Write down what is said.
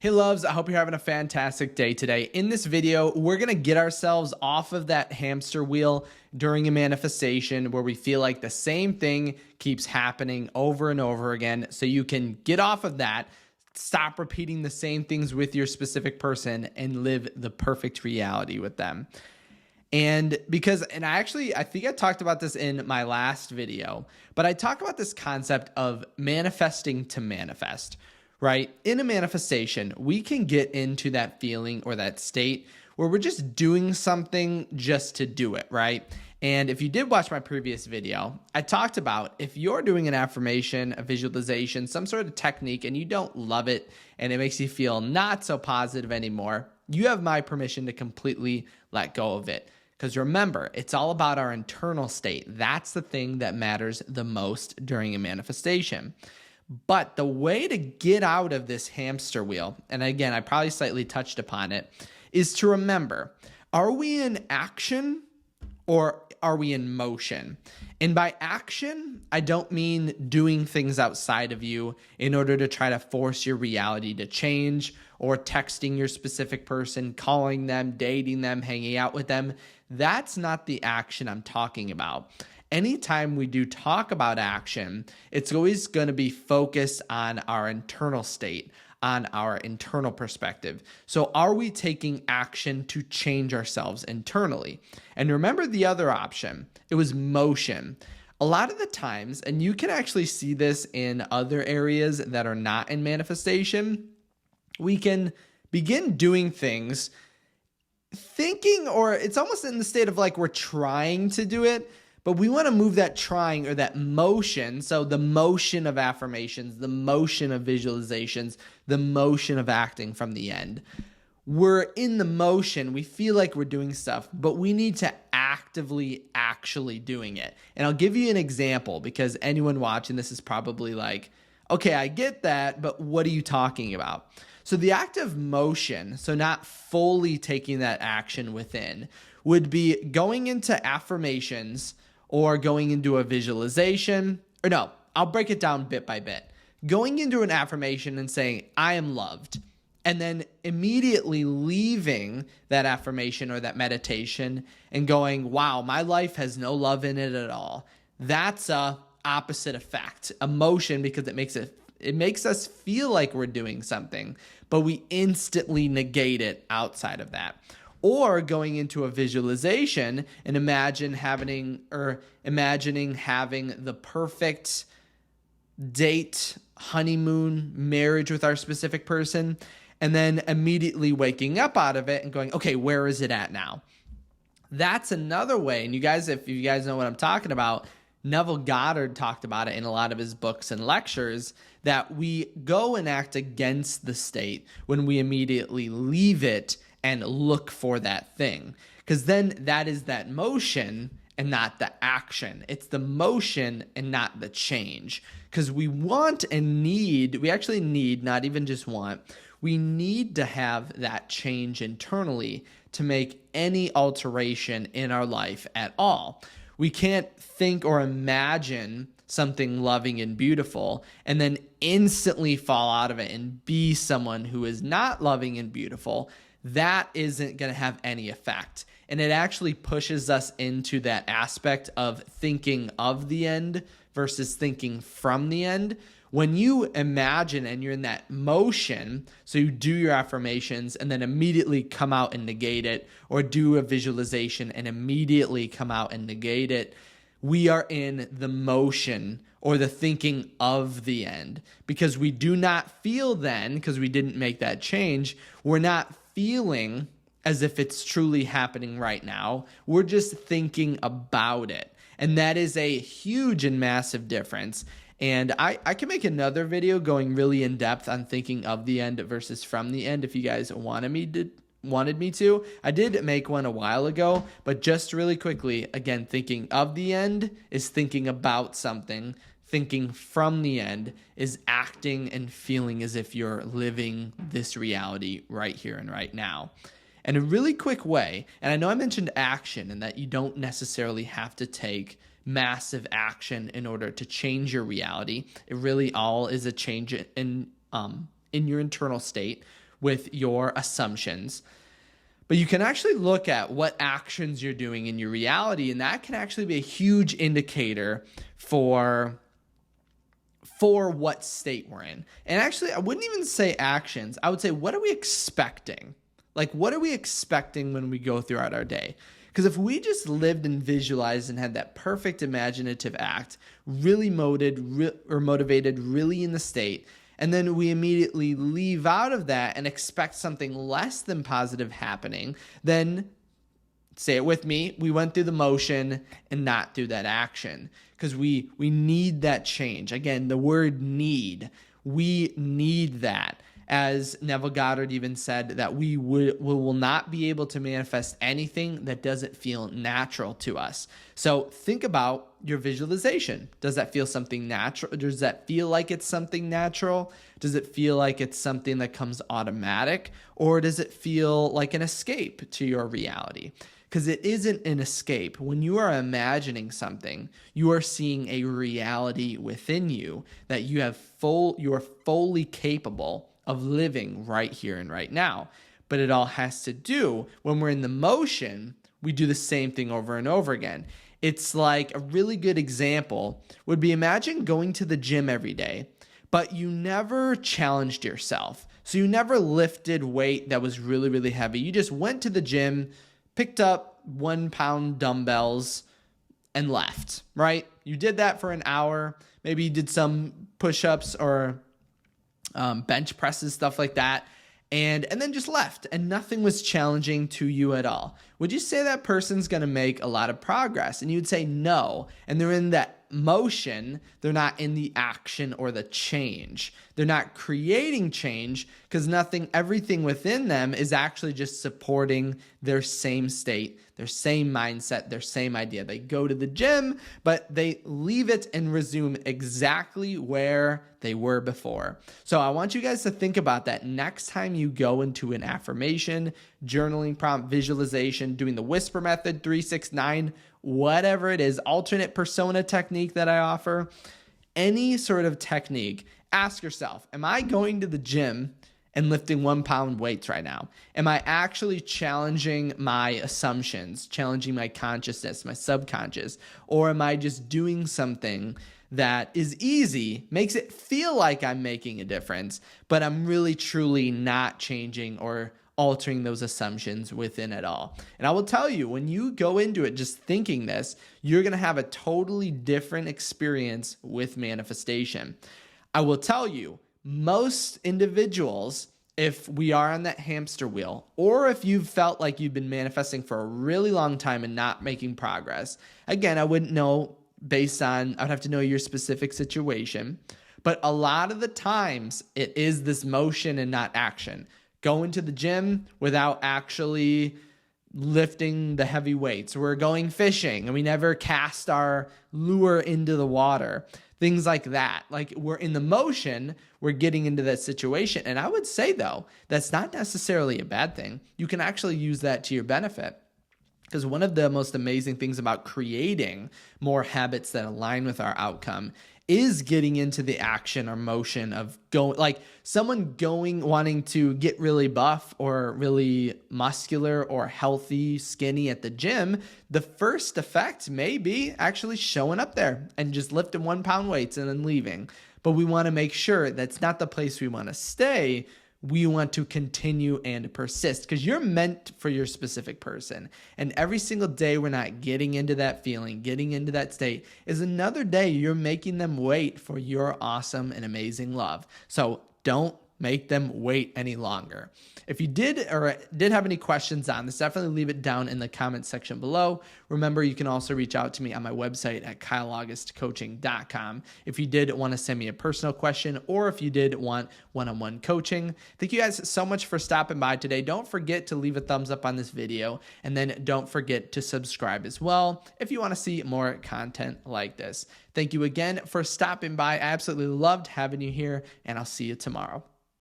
Hey loves, I hope you're having a fantastic day today. In this video, we're going to get ourselves off of that hamster wheel during a manifestation where we feel like the same thing keeps happening over and over again. So you can get off of that, stop repeating the same things with your specific person and live the perfect reality with them. I think I talked about this in my last video, but I talk about this concept of manifesting to manifest. Right? In a manifestation, we can get into that feeling or that state where we're just doing something just to do it, right? And if you did watch my previous video, I talked about if you're doing an affirmation, a visualization, some sort of technique, and you don't love it and it makes you feel not so positive anymore, you have my permission to completely let go of it. Because remember, it's all about our internal state. That's the thing that matters the most during a manifestation. But the way to get out of this hamster wheel, and again, I probably slightly touched upon it, is to remember, are we in action or are we in motion? And by action, I don't mean doing things outside of you in order to try to force your reality to change, or texting your specific person, calling them, dating them, hanging out with them. That's not the action I'm talking about. Anytime we do talk about action, it's always going to be focused on our internal state, on our internal perspective. So are we taking action to change ourselves internally? And remember the other option, it was motion. A lot of the times, and you can actually see this in other areas that are not in manifestation, we can begin doing things thinking, or it's almost in the state of like we're trying to do it, but we want to move that trying or that motion. So the motion of affirmations, the motion of visualizations, the motion of acting from the end. We're in the motion. We feel like we're doing stuff, but we need to actively actually doing it. And I'll give you an example because anyone watching this is probably like, okay, I get that, but what are you talking about? So the act of motion, so not fully taking that action within, would be going into affirmations or going into a visualization, or no, I'll break it down bit by bit. Going into an affirmation and saying, I am loved, and then immediately leaving that affirmation or that meditation and going, wow, my life has no love in it at all. That's a opposite effect, emotion, because it makes us feel like we're doing something, but we instantly negate it outside of that. Or going into a visualization and imagining having the perfect date, honeymoon, marriage with our specific person, and then immediately waking up out of it and going, okay, where is it at now? That's another way. And if you guys know what I'm talking about, Neville Goddard talked about it in a lot of his books and lectures, that we go and act against the state when we immediately leave it and look for that thing. Because then that is that motion and not the action. It's the motion and not the change. Because we actually need, not even just want, we need to have that change internally to make any alteration in our life at all. We can't think or imagine something loving and beautiful and then instantly fall out of it and be someone who is not loving and beautiful. That isn't going to have any effect. And it actually pushes us into that aspect of thinking of the end versus thinking from the end. When you imagine and you're in that motion, so you do your affirmations and then immediately come out and negate it, or do a visualization and immediately come out and negate it, we are in the motion or the thinking of the end, because we do not feel then, because we didn't make that change, we're not feeling as if it's truly happening right now. We're just thinking about it. And that is a huge and massive difference. And I can make another video going really in depth on thinking of the end versus from the end if you guys wanted me to. I did make one a while ago, but just really quickly, again, thinking of the end is thinking about something. Thinking from the end is acting and feeling as if you're living this reality right here and right now. And a really quick way, and I know I mentioned action and that you don't necessarily have to take massive action in order to change your reality. It really all is a change in your internal state. with your assumptions. But you can actually look at what actions you're doing in your reality, and that can actually be a huge indicator for what state we're in. And actually, I wouldn't even say actions. I would say, what are we expecting? Like, what are we expecting when we go throughout our day? Because if we just lived and visualized and had that perfect imaginative act, really motivated, really in the state, and then we immediately leave out of that and expect something less than positive happening, then say it with me, we went through the motion and not through that action, because we need that change. Again, the word need, we need that. As Neville Goddard even said, that we will not be able to manifest anything that doesn't feel natural to us. So think about your visualization. Does that feel something natural? Does that feel like it's something natural? Does it feel like it's something that comes automatic? Or does it feel like an escape to your reality? Because it isn't an escape. When you are imagining something, you are seeing a reality within you that you are fully capable of living right here and right now. But it all has to do, when we're in the motion, we do the same thing over and over again. It's like a really good example would be, imagine going to the gym every day, but you never challenged yourself. So you never lifted weight that was really, really heavy. You just went to the gym, picked up 1 pound dumbbells and left, right? You did that for an hour. Maybe you did some push-ups or bench presses, stuff like that, and then just left, and nothing was challenging to you at all. Would you say that person's going to make a lot of progress? And you'd say no, and they're in that motion. They're not in the action or the change. They're not creating change, because everything within them is actually just supporting their same state, their same mindset, their same idea. They go to the gym, but they leave it and resume exactly where they were before. So I want you guys to think about that next time you go into an affirmation, journaling prompt, visualization, doing the whisper method, 369, whatever it is, alternate persona technique that I offer, any sort of technique. Ask yourself, am I going to the gym and lifting 1 pound weights right now? Am I actually challenging my assumptions, challenging my consciousness, my subconscious? Or am I just doing something that is easy, makes it feel like I'm making a difference, but I'm really truly not changing or altering those assumptions within it all? And I will tell you, when you go into it just thinking this, you're going to have a totally different experience with manifestation. I will tell you, most individuals, if we are on that hamster wheel, or if you've felt like you've been manifesting for a really long time and not making progress, again, I wouldn't know I'd have to know your specific situation, but a lot of the times it is this motion and not action. Going to the gym without actually lifting the heavy weights. We're going fishing and we never cast our lure into the water. Things like that. Like, we're in the motion, we're getting into that situation. And I would say, though, that's not necessarily a bad thing. You can actually use that to your benefit. Because one of the most amazing things about creating more habits that align with our outcome is getting into the action or motion of wanting to get really buff or really muscular or healthy, skinny at the gym. The first effect may be actually showing up there and just lifting 1 pound weights and then leaving. But we want to make sure that's not the place we want to stay. We want to continue and persist, because you're meant for your specific person. And every single day we're not getting into that feeling, getting into that state, is another day you're making them wait for your awesome and amazing love. So don't make them wait any longer. If you did have any questions on this, definitely leave it down in the comments section below. Remember, you can also reach out to me on my website at kyleaugustcoaching.com if you did want to send me a personal question, or if you did want one-on-one coaching. Thank you guys so much for stopping by today. Don't forget to leave a thumbs up on this video, and then don't forget to subscribe as well if you want to see more content like this. Thank you again for stopping by. I absolutely loved having you here, and I'll see you tomorrow.